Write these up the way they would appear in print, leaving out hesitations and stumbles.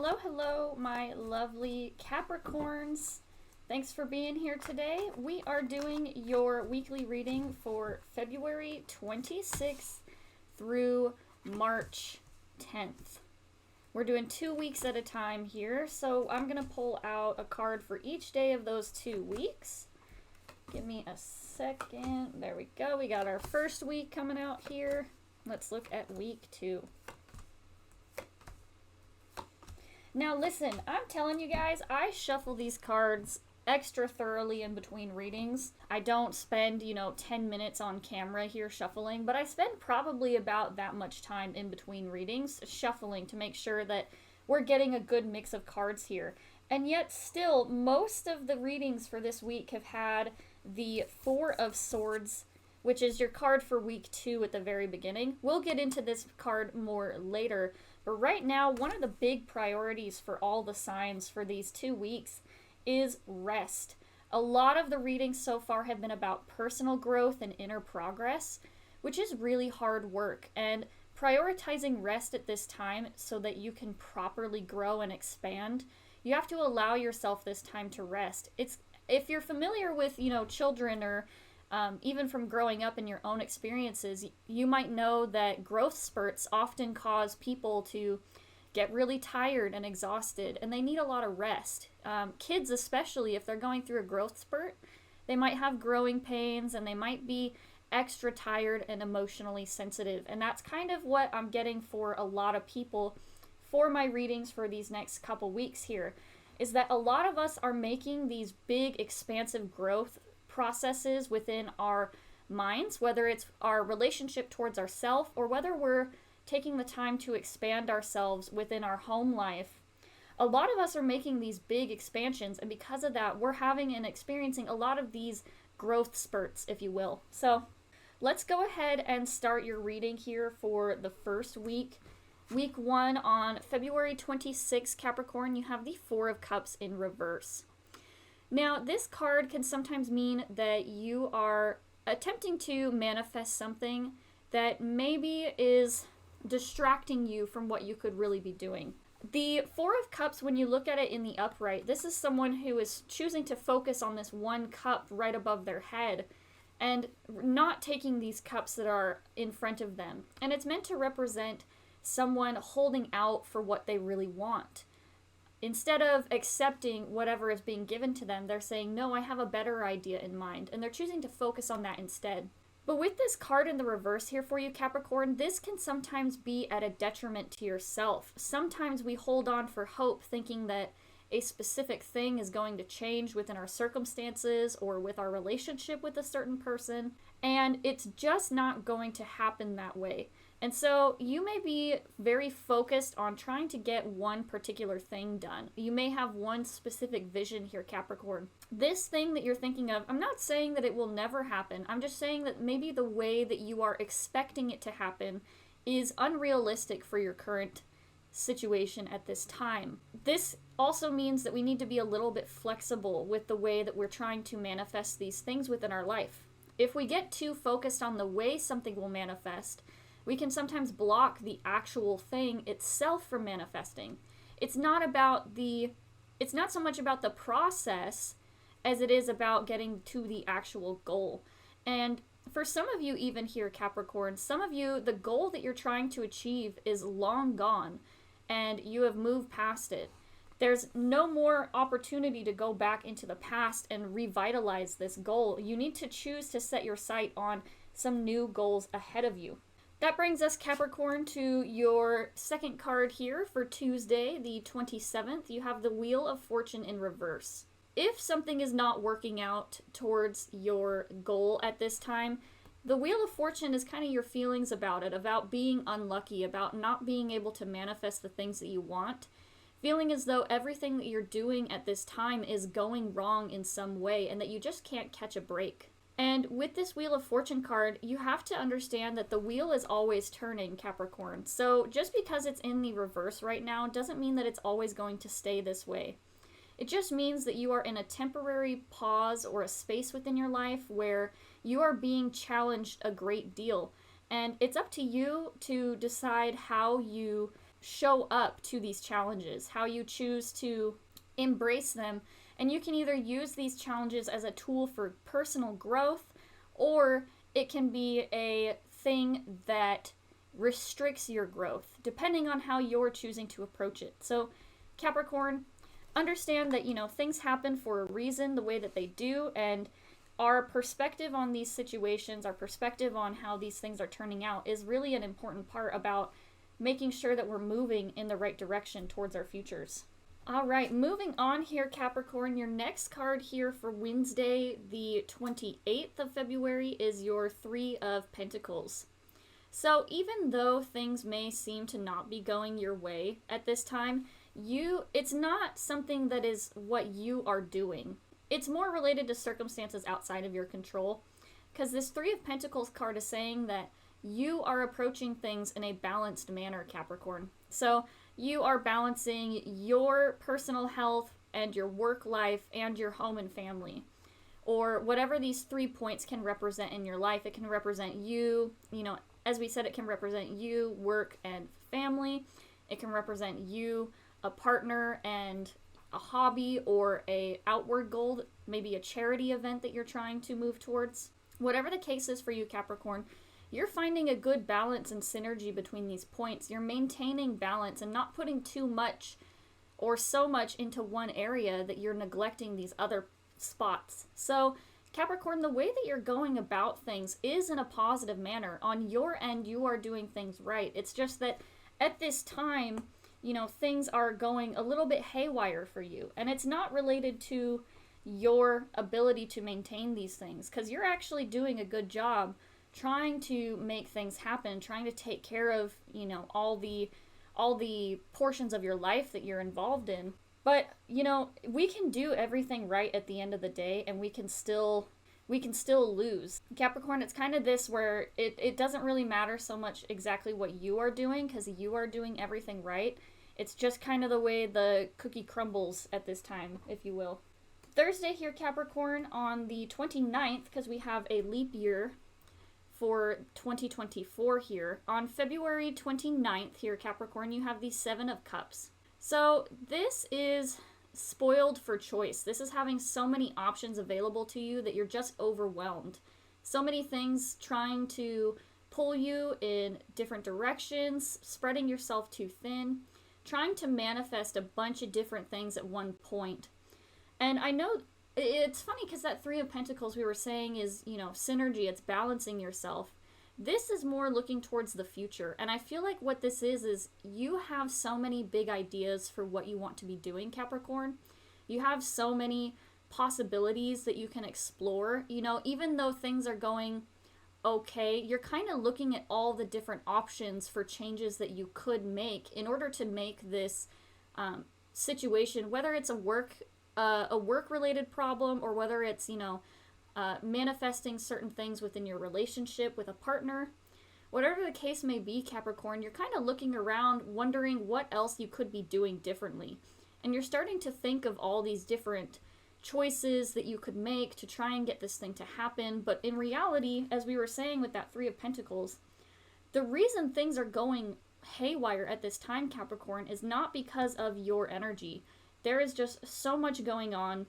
Hello, my lovely Capricorns. Thanks for being here today. We are doing your weekly reading for February 26th through March 10th. We're doing 2 weeks at a time here, so I'm going to pull out a card for each day of those 2 weeks. Give me a second. There we go. We got our first week coming out here. Let's look at week 2. Now listen, I'm telling you guys, I shuffle these cards extra thoroughly in between readings. I don't spend, 10 minutes on camera here shuffling, but I spend probably about that much time in between readings shuffling to make sure that we're getting a good mix of cards here. And yet still, most of the readings for this week have had the Four of Swords, which is your card for week 2 at the very beginning. We'll get into this card more later. But right now, one of the big priorities for all the signs for these 2 weeks is rest. A lot of the readings so far have been about personal growth and inner progress, which is really hard work. And prioritizing rest at this time so that you can properly grow and expand, you have to allow yourself this time to rest. If you're familiar with, children or even from growing up in your own experiences, you might know that growth spurts often cause people to get really tired and exhausted, and they need a lot of rest. Kids especially, if they're going through a growth spurt, they might have growing pains and they might be extra tired and emotionally sensitive. And that's kind of what I'm getting for a lot of people for my readings for these next couple weeks here, is that a lot of us are making these big expansive growth processes within our minds, whether it's our relationship towards ourselves or whether we're taking the time to expand ourselves within our home life. A lot of us are making these big expansions, and because of that, we're having and experiencing a lot of these growth spurts, if you will. So let's go ahead and start your reading here for the first week. Week 1 on February 26th, Capricorn, you have the Four of Cups in reverse. Now, this card can sometimes mean that you are attempting to manifest something that maybe is distracting you from what you could really be doing. The Four of Cups, when you look at it in the upright, this is someone who is choosing to focus on this one cup right above their head and not taking these cups that are in front of them. And it's meant to represent someone holding out for what they really want. Instead of accepting whatever is being given to them, they're saying, no, I have a better idea in mind. And they're choosing to focus on that instead. But with this card in the reverse here for you, Capricorn, this can sometimes be at a detriment to yourself. Sometimes we hold on for hope, thinking that a specific thing is going to change within our circumstances or with our relationship with a certain person. And it's just not going to happen that way. And so you may be very focused on trying to get one particular thing done. You may have one specific vision here, Capricorn. This thing that you're thinking of, I'm not saying that it will never happen. I'm just saying that maybe the way that you are expecting it to happen is unrealistic for your current situation at this time. This also means that we need to be a little bit flexible with the way that we're trying to manifest these things within our life. If we get too focused on the way something will manifest, we can sometimes block the actual thing itself from manifesting. It's not so much about the process as it is about getting to the actual goal. And for some of you even here, Capricorn, some of you, the goal that you're trying to achieve is long gone and you have moved past it. There's no more opportunity to go back into the past and revitalize this goal. You need to choose to set your sight on some new goals ahead of you. That brings us, Capricorn, to your second card here for Tuesday, the 27th. You have the Wheel of Fortune in reverse. If something is not working out towards your goal at this time, the Wheel of Fortune is kind of your feelings about it, about being unlucky, about not being able to manifest the things that you want, feeling as though everything that you're doing at this time is going wrong in some way and that you just can't catch a break. And with this Wheel of Fortune card, you have to understand that the wheel is always turning, Capricorn. So just because it's in the reverse right now doesn't mean that it's always going to stay this way. It just means that you are in a temporary pause or a space within your life where you are being challenged a great deal. And it's up to you to decide how you show up to these challenges, how you choose to embrace them. And you can either use these challenges as a tool for personal growth, or it can be a thing that restricts your growth, depending on how you're choosing to approach it. So, Capricorn, understand that, things happen for a reason the way that they do, and our perspective on these situations, our perspective on how these things are turning out is really an important part about making sure that we're moving in the right direction towards our futures. All right, moving on here, Capricorn, your next card here for Wednesday, the 28th of February, is your Three of Pentacles. So even though things may seem to not be going your way at this time, it's not something that is what you are doing. It's more related to circumstances outside of your control, because this Three of Pentacles card is saying that you are approaching things in a balanced manner, Capricorn. So you are balancing your personal health and your work life and your home and family, or whatever these 3 points can represent in your life. It can represent you, as we said, it can represent you, work and family. It can represent you, a partner and a hobby, or a outward goal, maybe a charity event that you're trying to move towards. Whatever the case is for you, Capricorn, you're finding a good balance and synergy between these points. You're maintaining balance and not putting too much or so much into one area that you're neglecting these other spots. So, Capricorn, the way that you're going about things is in a positive manner. On your end, you are doing things right. It's just that at this time, things are going a little bit haywire for you. And it's not related to your ability to maintain these things, because you're actually doing a good job trying to make things happen, trying to take care of, all the portions of your life that you're involved in. But, we can do everything right at the end of the day, and we can still lose. Capricorn, it's kind of this where it doesn't really matter so much exactly what you are doing, because you are doing everything right. It's just kind of the way the cookie crumbles at this time, if you will. Thursday here, Capricorn, on the 29th, because we have a leap year for 2024 here. On February 29th here, Capricorn, you have the Seven of Cups. So this is spoiled for choice. This is having so many options available to you that you're just overwhelmed. So many things trying to pull you in different directions, spreading yourself too thin, trying to manifest a bunch of different things at one point. And I know it's funny because that Three of Pentacles we were saying is, synergy, it's balancing yourself. This is more looking towards the future. And I feel like what this is you have so many big ideas for what you want to be doing, Capricorn. You have so many possibilities that you can explore. Even though things are going okay, you're kind of looking at all the different options for changes that you could make in order to make this situation, whether it's a work-related problem, or whether it's, manifesting certain things within your relationship with a partner. Whatever the case may be, Capricorn, you're kind of looking around, wondering what else you could be doing differently. And you're starting to think of all these different choices that you could make to try and get this thing to happen. But in reality, as we were saying with that Three of Pentacles, the reason things are going haywire at this time, Capricorn, is not because of your energy. There is just so much going on.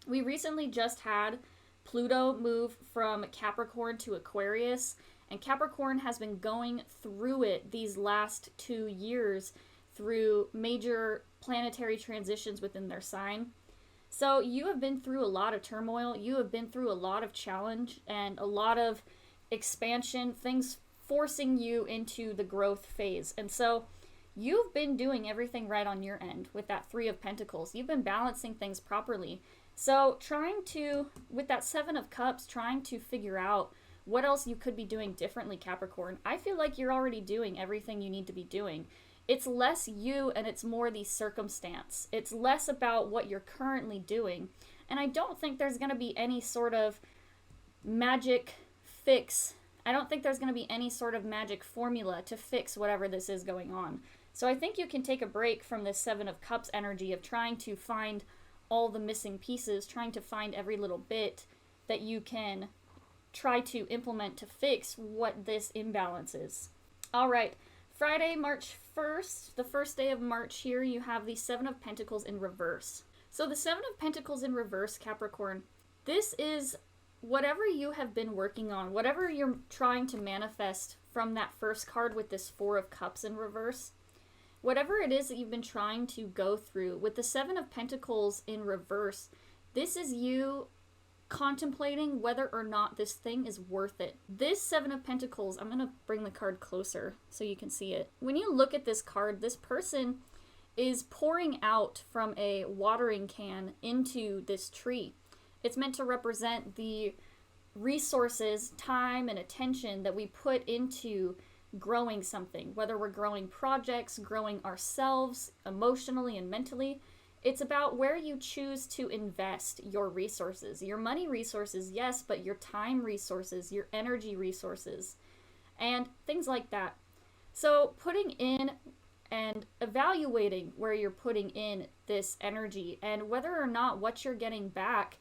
We recently just had Pluto move from Capricorn to Aquarius, and Capricorn has been going through it these last 2 years through major planetary transitions within their sign. So you have been through a lot of turmoil, you have been through a lot of challenge and a lot of expansion, things forcing you into the growth phase. And so you've been doing everything right on your end with that Three of Pentacles. You've been balancing things properly. So with that Seven of Cups, trying to figure out what else you could be doing differently, Capricorn. I feel like you're already doing everything you need to be doing. It's less you and it's more the circumstance. It's less about what you're currently doing. And I don't think there's going to be any sort of magic fix. I don't think there's going to be any sort of magic formula to fix whatever this is going on. So I think you can take a break from this Seven of Cups energy of trying to find all the missing pieces, trying to find every little bit that you can try to implement to fix what this imbalance is. All right, Friday, March 1st, the first day of March here, you have the Seven of Pentacles in reverse. So the Seven of Pentacles in reverse, Capricorn, this is whatever you have been working on, whatever you're trying to manifest from that first card with this Four of Cups in reverse, whatever it is that you've been trying to go through, with the Seven of Pentacles in reverse, this is you contemplating whether or not this thing is worth it. This Seven of Pentacles, I'm going to bring the card closer so you can see it. When you look at this card, this person is pouring out from a watering can into this tree. It's meant to represent the resources, time, and attention that we put into growing something, whether we're growing projects, growing ourselves emotionally and mentally. It's about where you choose to invest your resources. Your money resources, yes, but your time resources, your energy resources, and things like that. So putting in and evaluating where you're putting in this energy and whether or not what you're getting back,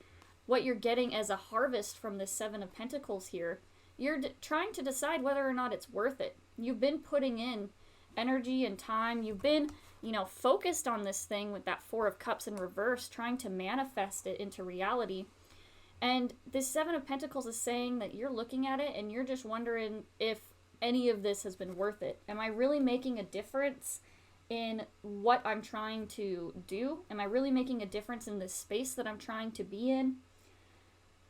what you're getting as a harvest from this Seven of Pentacles here, you're trying to decide whether or not it's worth it. You've been putting in energy and time. You've been, focused on this thing with that Four of Cups in reverse, trying to manifest it into reality. And this Seven of Pentacles is saying that you're looking at it and you're just wondering if any of this has been worth it. Am I really making a difference in what I'm trying to do? Am I really making a difference in this space that I'm trying to be in?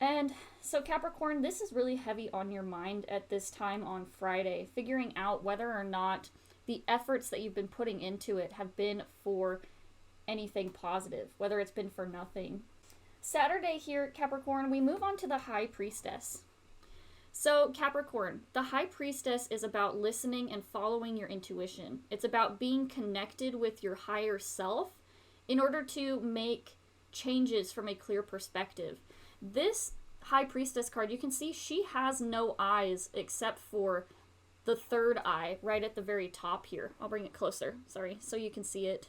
And so Capricorn, this is really heavy on your mind at this time on Friday, figuring out whether or not the efforts that you've been putting into it have been for anything positive, whether it's been for nothing. Saturday here, Capricorn, we move on to the High Priestess. So Capricorn, the High Priestess is about listening and following your intuition. It's about being connected with your higher self in order to make changes from a clear perspective. This High Priestess card, you can see she has no eyes except for the third eye right at the very top here. I'll bring it closer, sorry, so you can see it.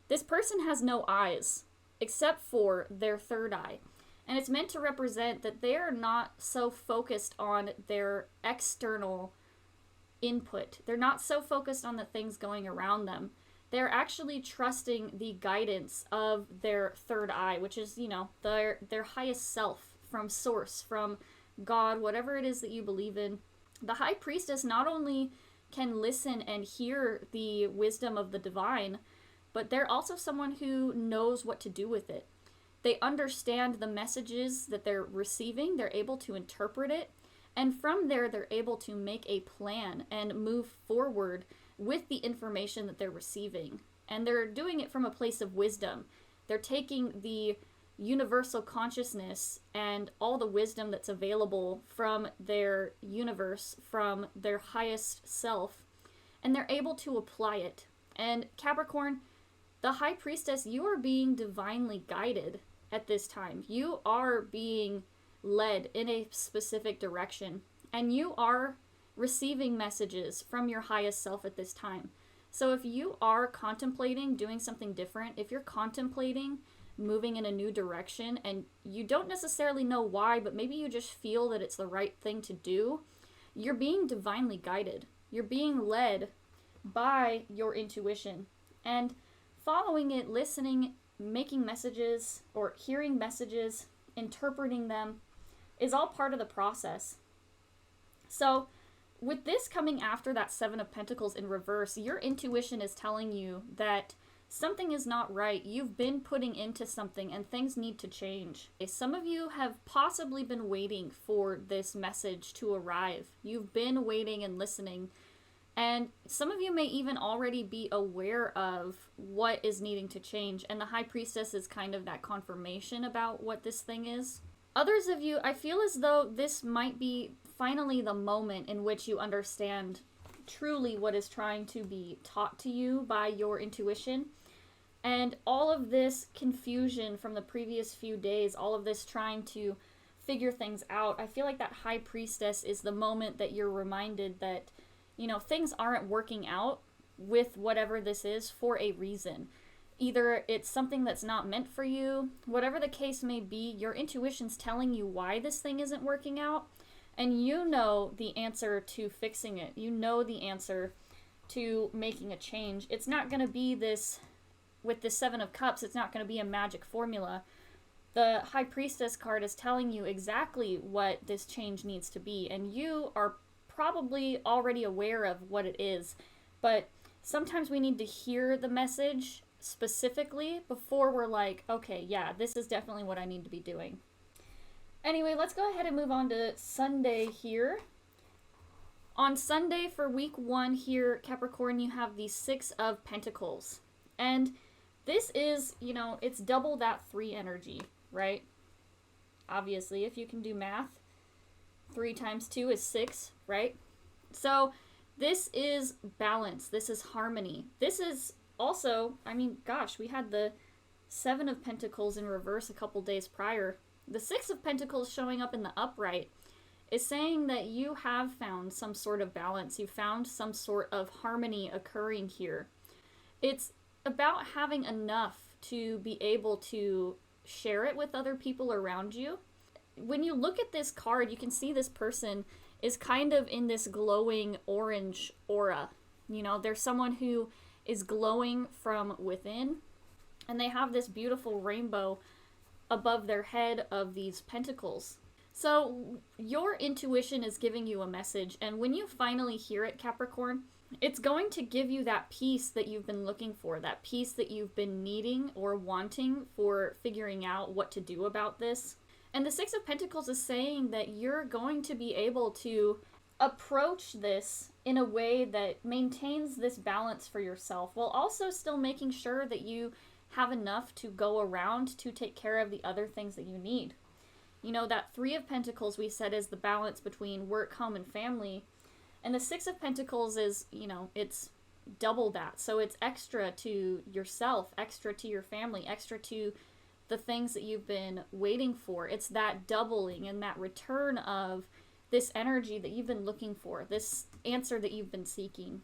This person has no eyes except for their third eye. And it's meant to represent that they are not so focused on their external input. They're not so focused on the things going around them. They're actually trusting the guidance of their third eye, which is, their highest self, from source, from God, whatever it is that you believe in. The High Priestess not only can listen and hear the wisdom of the divine, but they're also someone who knows what to do with it. They understand the messages that they're receiving, they're able to interpret it, and from there they're able to make a plan and move forward with the information that they're receiving. And they're doing it from a place of wisdom. They're taking the universal consciousness and all the wisdom that's available from their universe, from their highest self, and they're able to apply it. And Capricorn, the High Priestess, you are being divinely guided at this time. You are being led in a specific direction, and you are receiving messages from your highest self at this time. So if you are contemplating doing something different, if you're contemplating moving in a new direction and you don't necessarily know why, but maybe you just feel that it's the right thing to do, you're being divinely guided. You're being led by your intuition, and following it, listening, making messages or hearing messages, interpreting them is all part of the process. So with this coming after that Seven of Pentacles in reverse, your intuition is telling you that something is not right. You've been putting into something and things need to change. Some of you have possibly been waiting for this message to arrive. You've been waiting and listening. And some of you may even already be aware of what is needing to change. And the High Priestess is kind of that confirmation about what this thing is. Others of you, I feel as though this might be finally the moment in which you understand truly what is trying to be taught to you by your intuition. And all of this confusion from the previous few days, all of this trying to figure things out, I feel like that High Priestess is the moment that you're reminded that, things aren't working out with whatever this is for a reason. Either it's something that's not meant for you, whatever the case may be, your intuition's telling you why this thing isn't working out. And you know the answer to fixing it. You know the answer to making a change. It's not going to be this, with the Seven of Cups, it's not going to be a magic formula. The High Priestess card is telling you exactly what this change needs to be, and you are probably already aware of what it is, but sometimes we need to hear the message specifically before we're like, okay, yeah, this is definitely what I need to be doing. Anyway, let's go ahead and move on to Sunday here. On Sunday for week 1 here, Capricorn, you have the 6 of Pentacles. And this is, you know, it's double that 3 energy, right? Obviously, if you can do math, 3 times 2 is 6, right? So this is balance. This is harmony. This is also, I mean, gosh, we had the 7 of Pentacles in reverse a couple days prior. The 6 of Pentacles showing up in the upright is saying that you have found some sort of balance. You found some sort of harmony occurring here. It's about having enough to be able to share it with other people around you. When you look at this card, you can see this person is kind of in this glowing orange aura. You know, there's someone who is glowing from within, and they have this beautiful rainbow above their head of these pentacles. So your intuition is giving you a message, and when you finally hear it, Capricorn, it's going to give you that peace that you've been looking for, that peace that you've been needing or wanting for figuring out what to do about this. And the 6 of Pentacles is saying that you're going to be able to approach this in a way that maintains this balance for yourself, while also still making sure that you have enough to go around to take care of the other things that you need. You know, that 3 of Pentacles we said is the balance between work, home, and family. And the 6 of Pentacles is, you know, it's double that. So it's extra to yourself, extra to your family, extra to the things that you've been waiting for. It's that doubling and that return of this energy that you've been looking for, this answer that you've been seeking.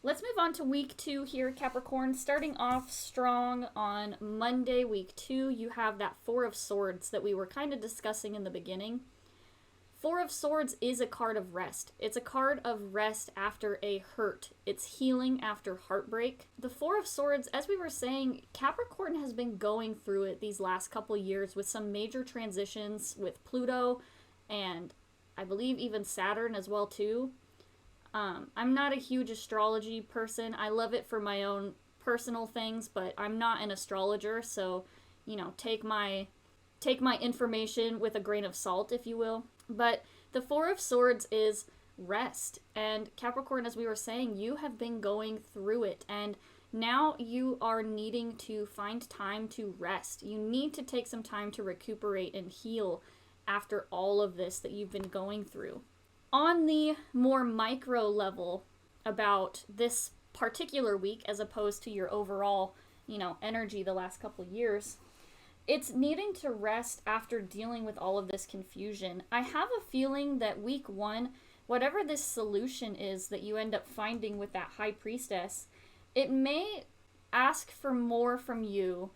Let's move on to week 2 here, Capricorn. Starting off strong on Monday, week 2, you have that 4 of Swords that we were kind of discussing in the beginning. 4 of Swords is a card of rest. It's a card of rest after a hurt. It's healing after heartbreak. The 4 of Swords, as we were saying, Capricorn has been going through it these last couple years with some major transitions with Pluto and I believe even Saturn as well too. I'm not a huge astrology person. I love it for my own personal things, but I'm not an astrologer, so, you know, take my information with a grain of salt, if you will. But the 4 of Swords is rest. And Capricorn, as we were saying, you have been going through it. And now you are needing to find time to rest. You need to take some time to recuperate and heal after all of this that you've been going through. On the more micro level about this particular week, as opposed to your overall, you know, energy the last couple years, it's needing to rest after dealing with all of this confusion. I have a feeling that week 1, whatever this solution is that you end up finding with that High Priestess, it may ask for more from you,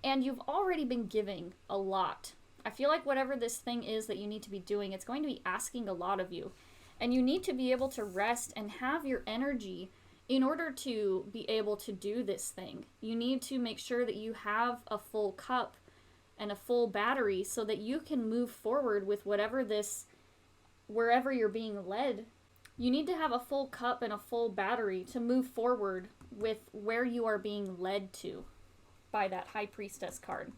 and you've already been giving a lot. I feel like whatever this thing is that you need to be doing, it's going to be asking a lot of you. And you need to be able to rest and have your energy in order to be able to do this thing. You need to make sure that you have a full cup and a full battery so that you can move forward with whatever this, wherever you're being led. You need to have a full cup and a full battery to move forward with where you are being led to by that High Priestess card.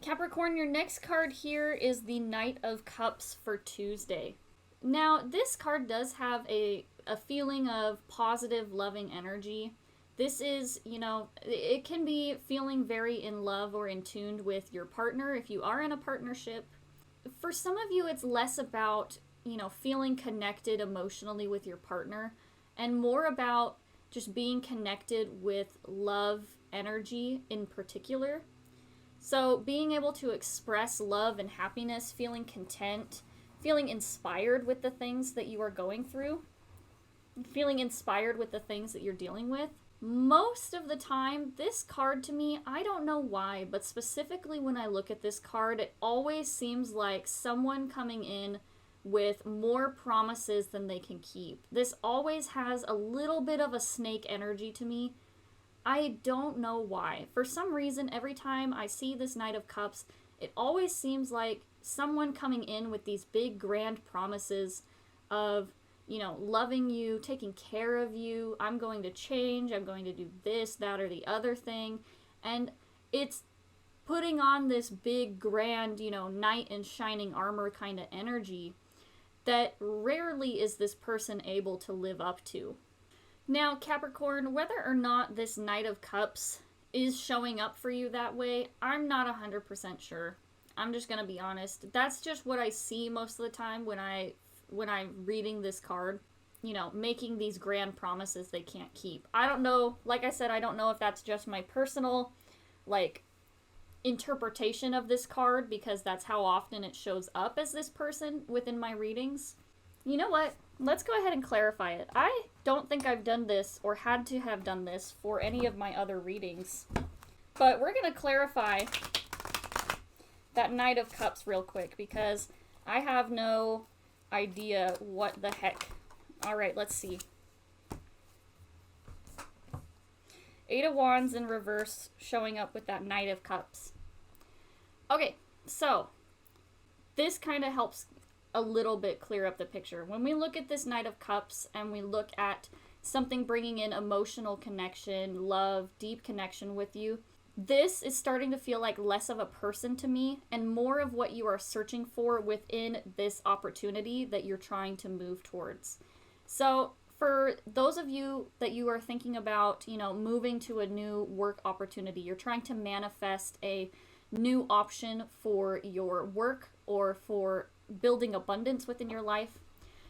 Capricorn, your next card here is the Knight of Cups for Tuesday. Now, this card does have a feeling of positive, loving energy. This is, you know, it can be feeling very in love or in tune with your partner if you are in a partnership. For some of you, it's less about, you know, feeling connected emotionally with your partner and more about just being connected with love energy in particular. So being able to express love and happiness, feeling content, feeling inspired with the things that you are going through, feeling inspired with the things that you're dealing with. Most of the time, this card to me, I don't know why, but specifically when I look at this card, it always seems like someone coming in with more promises than they can keep. This always has a little bit of a snake energy to me. I don't know why. For some reason, every time I see this Knight of Cups, it always seems like someone coming in with these big grand promises of, you know, loving you, taking care of you, I'm going to change, I'm going to do this, that, or the other thing. And it's putting on this big, grand, you know, knight in shining armor kind of energy that rarely is this person able to live up to. Now, Capricorn, whether or not this Knight of Cups is showing up for you that way, I'm not 100% sure. I'm just going to be honest. That's just what I see most of the time when I'm reading this card. You know, making these grand promises they can't keep. I don't know, like I said, I don't know if that's just my personal, like, interpretation of this card, because that's how often it shows up as this person within my readings. You know what? Let's go ahead and clarify it. I don't think I've done this or had to have done this for any of my other readings. But we're going to clarify that Knight of Cups real quick because I have no idea what the heck. Alright, let's see. Eight of Wands in reverse showing up with that Knight of Cups. Okay, so this kind of helps a little bit clear up the picture. When we look at this Knight of Cups and we look at something bringing in emotional connection, love, deep connection with you, this is starting to feel like less of a person to me and more of what you are searching for within this opportunity that you're trying to move towards. So for those of you that you are thinking about, you know, moving to a new work opportunity, you're trying to manifest a new option for your work or for building abundance within your life.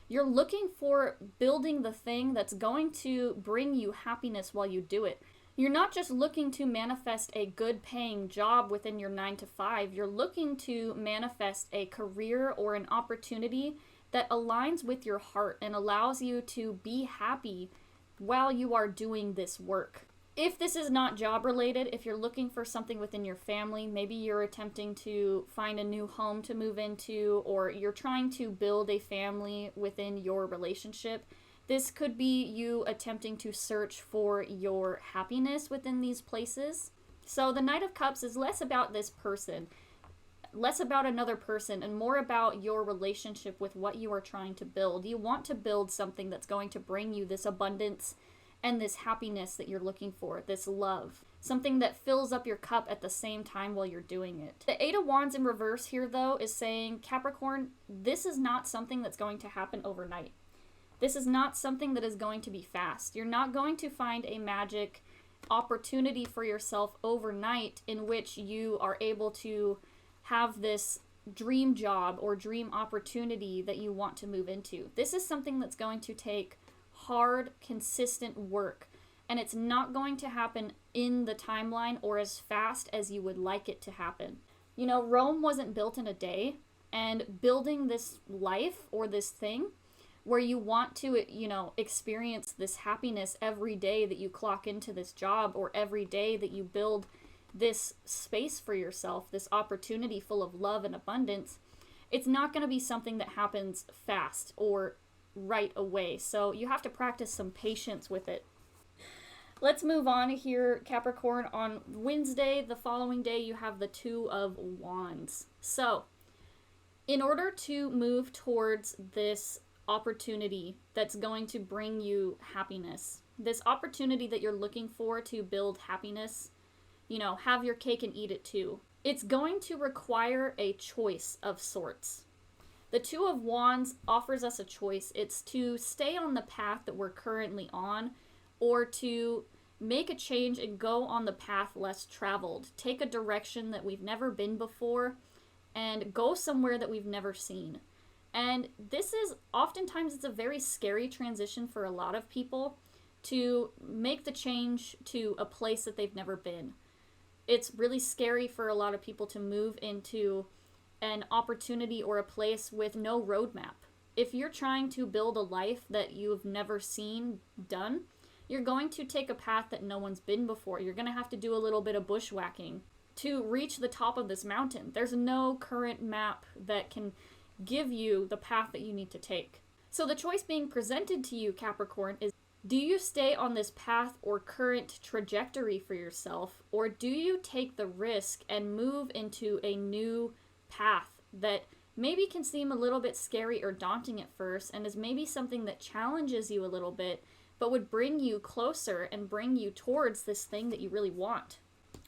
You're looking for building the thing that's going to bring you happiness while you do it. You're not just looking to manifest a good paying job within your 9 to 5. You're looking to manifest a career or an opportunity that aligns with your heart and allows you to be happy while you are doing this work. If this is not job related, if you're looking for something within your family, maybe you're attempting to find a new home to move into, or you're trying to build a family within your relationship, this could be you attempting to search for your happiness within these places. So the Knight of Cups is less about this person, less about another person, and more about your relationship with what you are trying to build. You want to build something that's going to bring you this abundance and this happiness that you're looking for, this love. Something that fills up your cup at the same time while you're doing it. The Eight of Wands in reverse here, though, is saying, Capricorn, this is not something that's going to happen overnight. This is not something that is going to be fast. You're not going to find a magic opportunity for yourself overnight in which you are able to have this dream job or dream opportunity that you want to move into. This is something that's going to take hard, consistent work, and it's not going to happen in the timeline or as fast as you would like it to happen. You know, Rome wasn't built in a day, and building this life or this thing where you want to, you know, experience this happiness every day that you clock into this job, or every day that you build this space for yourself, this opportunity full of love and abundance, it's not going to be something that happens fast or right away. So you have to practice some patience with it. Let's move on here, Capricorn. On Wednesday, the following day, you have the Two of Wands. So in order to move towards this opportunity that's going to bring you happiness, this opportunity that you're looking for to build happiness, you know, have your cake and eat it too, it's going to require a choice of sorts. The Two of Wands offers us a choice. It's to stay on the path that we're currently on, or to make a change and go on the path less traveled. Take a direction that we've never been before and go somewhere that we've never seen. And this is, oftentimes, it's a very scary transition for a lot of people to make the change to a place that they've never been. It's really scary for a lot of people to move into an opportunity or a place with no roadmap. If you're trying to build a life that you've never seen done, you're going to take a path that no one's been before. You're going to have to do a little bit of bushwhacking to reach the top of this mountain. There's no current map that can give you the path that you need to take. So the choice being presented to you, Capricorn, is, do you stay on this path or current trajectory for yourself, or do you take the risk and move into a new path that maybe can seem a little bit scary or daunting at first, and is maybe something that challenges you a little bit, but would bring you closer and bring you towards this thing that you really want?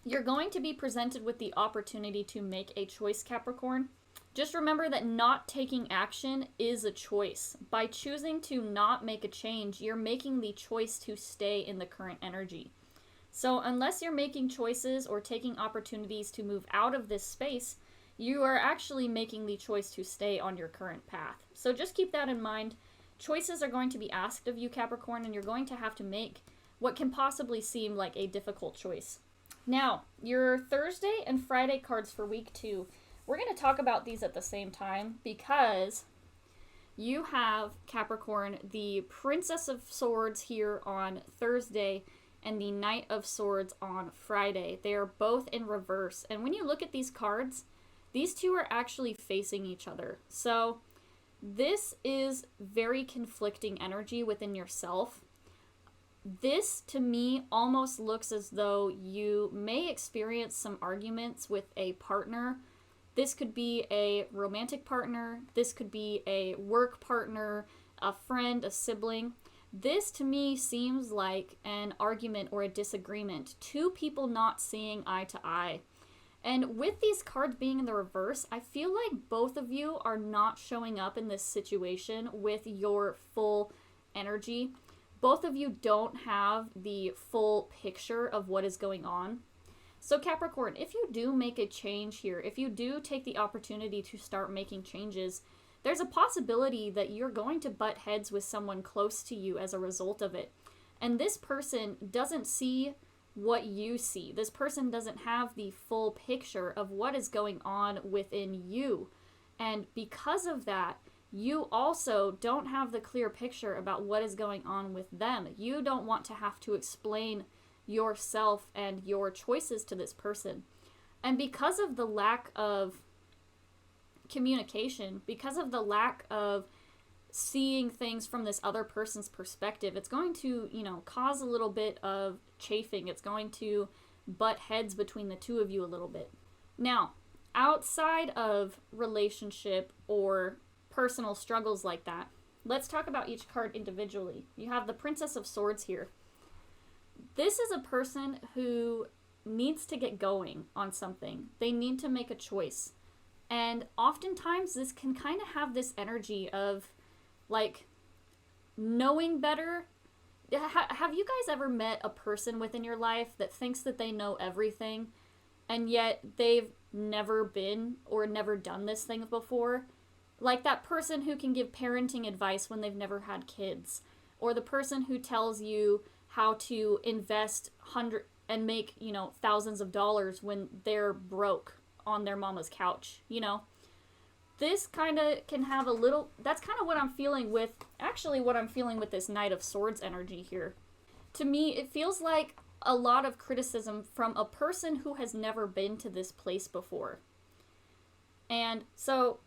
You're going to be presented with the opportunity to make a choice, Capricorn. Just remember that not taking action is a choice. By choosing to not make a change, you're making the choice to stay in the current energy. So unless you're making choices or taking opportunities to move out of this space, you are actually making the choice to stay on your current path. So just keep that in mind. Choices are going to be asked of you, Capricorn, and you're going to have to make what can possibly seem like a difficult choice. Now, your Thursday and Friday cards for week 2. We're going to talk about these at the same time because you have, Capricorn, the Princess of Swords here on Thursday and the Knight of Swords on Friday. They are both in reverse. And when you look at these cards, these two are actually facing each other. So this is very conflicting energy within yourself. This, to me, almost looks as though you may experience some arguments with a partner. This could be a romantic partner. This could be a work partner, a friend, a sibling. This, to me, seems like an argument or a disagreement. Two people not seeing eye to eye. And with these cards being in the reverse, I feel like both of you are not showing up in this situation with your full energy. Both of you don't have the full picture of what is going on. So Capricorn, if you do make a change here, if you do take the opportunity to start making changes, there's a possibility that you're going to butt heads with someone close to you as a result of it. And this person doesn't see what you see. This person doesn't have the full picture of what is going on within you. And because of that, you also don't have the clear picture about what is going on with them. You don't want to have to explain yourself and your choices to this person. And because of the lack of communication, because of the lack of seeing things from this other person's perspective, it's going to, cause a little bit of chafing. It's going to butt heads between the two of you a little bit. Now, outside of relationship or personal struggles like that, let's talk about each card individually. You have the Princess of Swords here. This is a person who needs to get going on something. They need to make a choice. And oftentimes this can kind of have this energy of like knowing better. Have you guys ever met a person within your life that thinks that they know everything and yet they've never been or never done this thing before? Like that person who can give parenting advice when they've never had kids, or the person who tells you how to invest and make, thousands of dollars when they're broke on their mama's couch, This kind of can have a little, that's kind of what I'm feeling with, this Knight of Swords energy here. To me, it feels like a lot of criticism from a person who has never been to this place before. And so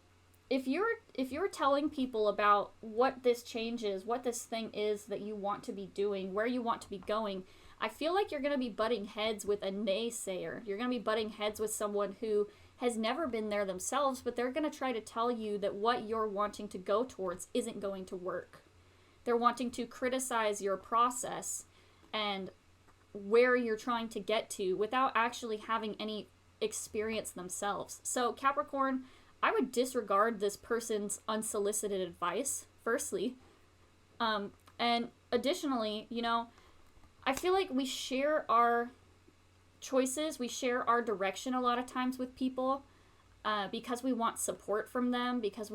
if you're telling people about what this change is, what this thing is that you want to be doing, where you want to be going, I feel like you're going to be butting heads with a naysayer. You're going to be butting heads with someone who has never been there themselves, but they're going to try to tell you that what you're wanting to go towards isn't going to work. They're wanting to criticize your process and where you're trying to get to without actually having any experience themselves. So Capricorn, I would disregard this person's unsolicited advice, firstly. And additionally, I feel like we share our choices, we share our direction a lot of times with people because we want support from them, because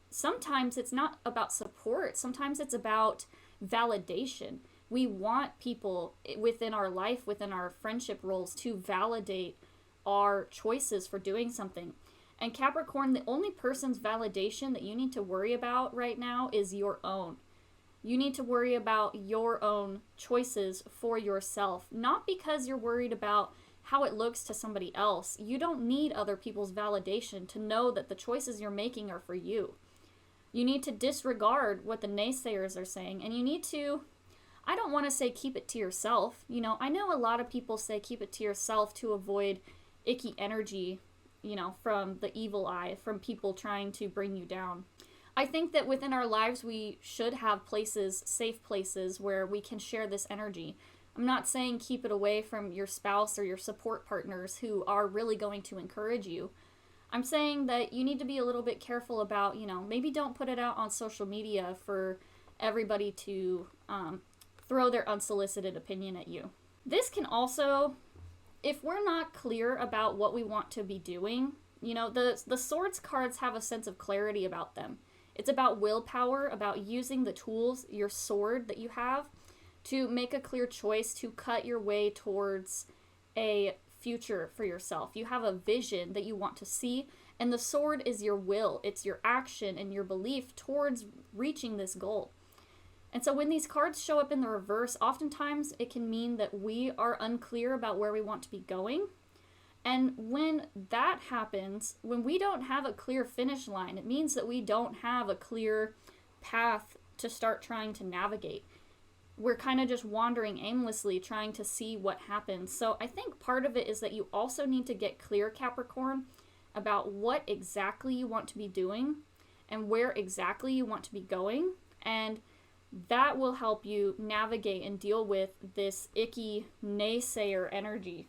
sometimes it's not about support, sometimes it's about validation. We want people within our life, within our friendship roles, to validate our choices for doing something. And Capricorn, the only person's validation that you need to worry about right now is your own. You need to worry about your own choices for yourself, not because you're worried about how it looks to somebody else. You don't need other people's validation to know that the choices you're making are for you. You need to disregard what the naysayers are saying, and you need to, I don't want to say keep it to yourself. You know, I know a lot of people say keep it to yourself to avoid icky energy, you know, from the evil eye, from people trying to bring you down. I think that within our lives, we should have places, safe places, where we can share this energy. I'm not saying keep it away from your spouse or your support partners who are really going to encourage you. I'm saying that you need to be a little bit careful about, you know, maybe don't put it out on social media for everybody to throw their unsolicited opinion at you. This can also, if we're not clear about what we want to be doing, you know, the swords cards have a sense of clarity about them. It's about willpower, about using the tools, your sword that you have, to make a clear choice to cut your way towards a future for yourself. You have a vision that you want to see, and the sword is your will. It's your action and your belief towards reaching this goal. And so when these cards show up in the reverse, oftentimes it can mean that we are unclear about where we want to be going. And when that happens, when we don't have a clear finish line, it means that we don't have a clear path to start trying to navigate. We're kind of just wandering aimlessly, trying to see what happens. So I think part of it is that you also need to get clear, Capricorn, about what exactly you want to be doing and where exactly you want to be going. And that will help you navigate and deal with this icky naysayer energy.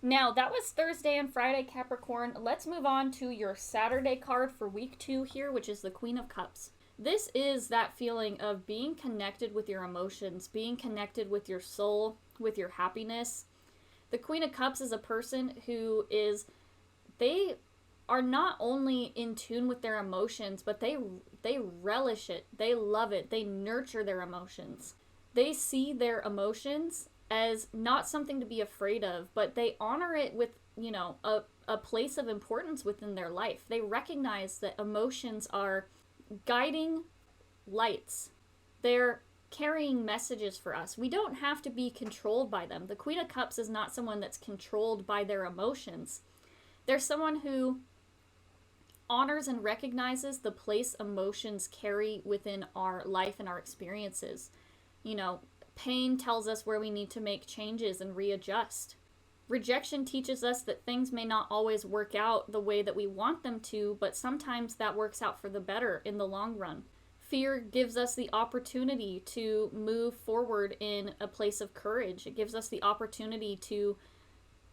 Now, that was Thursday and Friday, Capricorn. Let's move on to your Saturday card for week 2 here, which is the Queen of Cups. This is that feeling of being connected with your emotions, being connected with your soul, with your happiness. The Queen of Cups is a person who they are not only in tune with their emotions, but they relish it. They love it. They nurture their emotions. They see their emotions as not something to be afraid of, but they honor it with, you know, a place of importance within their life. They recognize that emotions are guiding lights. They're carrying messages for us. We don't have to be controlled by them. The Queen of Cups is not someone that's controlled by their emotions. They're someone who honors and recognizes the place emotions carry within our life and our experiences. You know, pain tells us where we need to make changes and readjust. Rejection teaches us that things may not always work out the way that we want them to, but sometimes that works out for the better in the long run. Fear gives us the opportunity to move forward in a place of courage. It gives us the opportunity to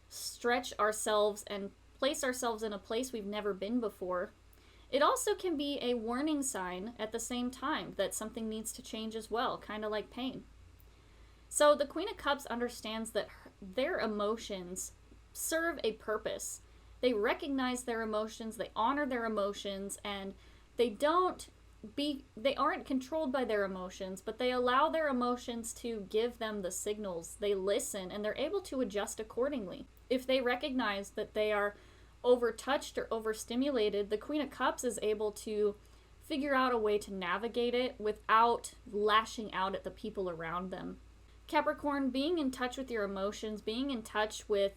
stretch ourselves and place ourselves in a place we've never been before. It also can be a warning sign at the same time that something needs to change as well, kind of like pain. So the Queen of Cups understands that their emotions serve a purpose. They recognize their emotions, they honor their emotions, and they aren't controlled by their emotions, but they allow their emotions to give them the signals. They listen, and they're able to adjust accordingly. If they recognize that they are overtouched or overstimulated, the Queen of Cups is able to figure out a way to navigate it without lashing out at the people around them. Capricorn, being in touch with your emotions, being in touch with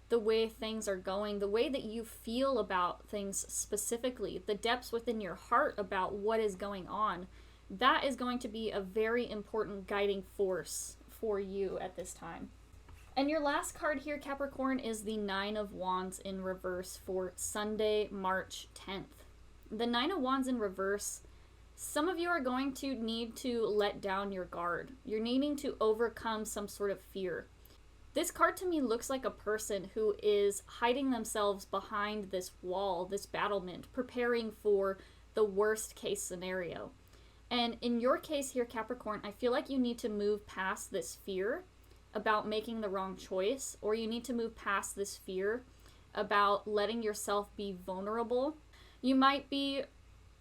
the way things are going, the way that you feel about things specifically, the depths within your heart about what is going on, that is going to be a very important guiding force for you at this time. And your last card here, Capricorn, is the Nine of Wands in reverse for Sunday, March 10th. The Nine of Wands in reverse, some of you are going to need to let down your guard. You're needing to overcome some sort of fear. This card to me looks like a person who is hiding themselves behind this wall, this battlement, preparing for the worst case scenario. And in your case here, Capricorn, I feel like you need to move past this fear about making the wrong choice, or you need to move past this fear about letting yourself be vulnerable. You might be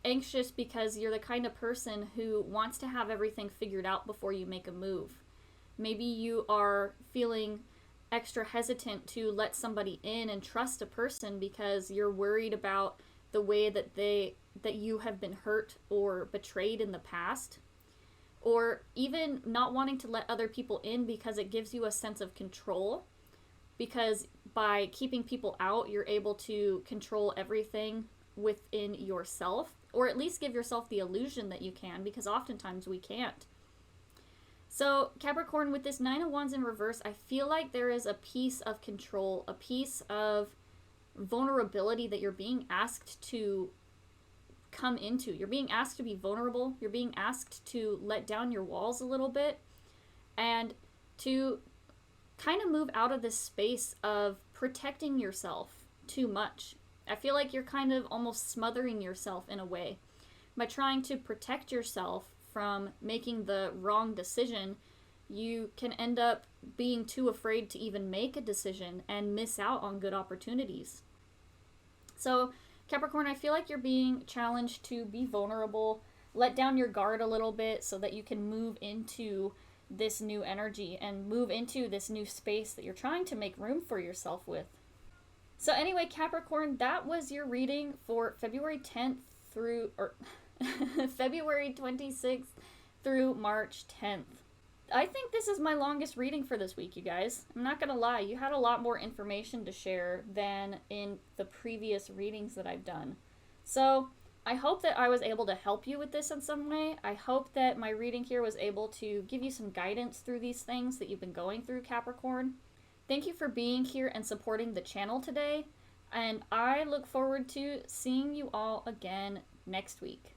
anxious because you're the kind of person who wants to have everything figured out before you make a move. Maybe you are feeling extra hesitant to let somebody in and trust a person because you're worried about the way that you have been hurt or betrayed in the past. Or even not wanting to let other people in because it gives you a sense of control because by keeping people out, you're able to control everything within yourself, or at least give yourself the illusion that you can, because oftentimes we can't. So Capricorn, with this Nine of Wands in reverse, I feel like there is a piece of control, a piece of vulnerability that you're being asked to come into. You're being asked to be vulnerable. You're being asked to let down your walls a little bit and to kind of move out of this space of protecting yourself too much. I feel like you're kind of almost smothering yourself in a way. By trying to protect yourself from making the wrong decision, you can end up being too afraid to even make a decision and miss out on good opportunities. So Capricorn, I feel like you're being challenged to be vulnerable, let down your guard a little bit so that you can move into this new energy and move into this new space that you're trying to make room for yourself with. So anyway, Capricorn, that was your reading for February 10th through, or February 26th through March 10th. I think this is my longest reading for this week, you guys. I'm not gonna lie, you had a lot more information to share than in the previous readings that I've done. So I hope that I was able to help you with this in some way. I hope that my reading here was able to give you some guidance through these things that you've been going through, Capricorn. Thank you for being here and supporting the channel today, and I look forward to seeing you all again next week.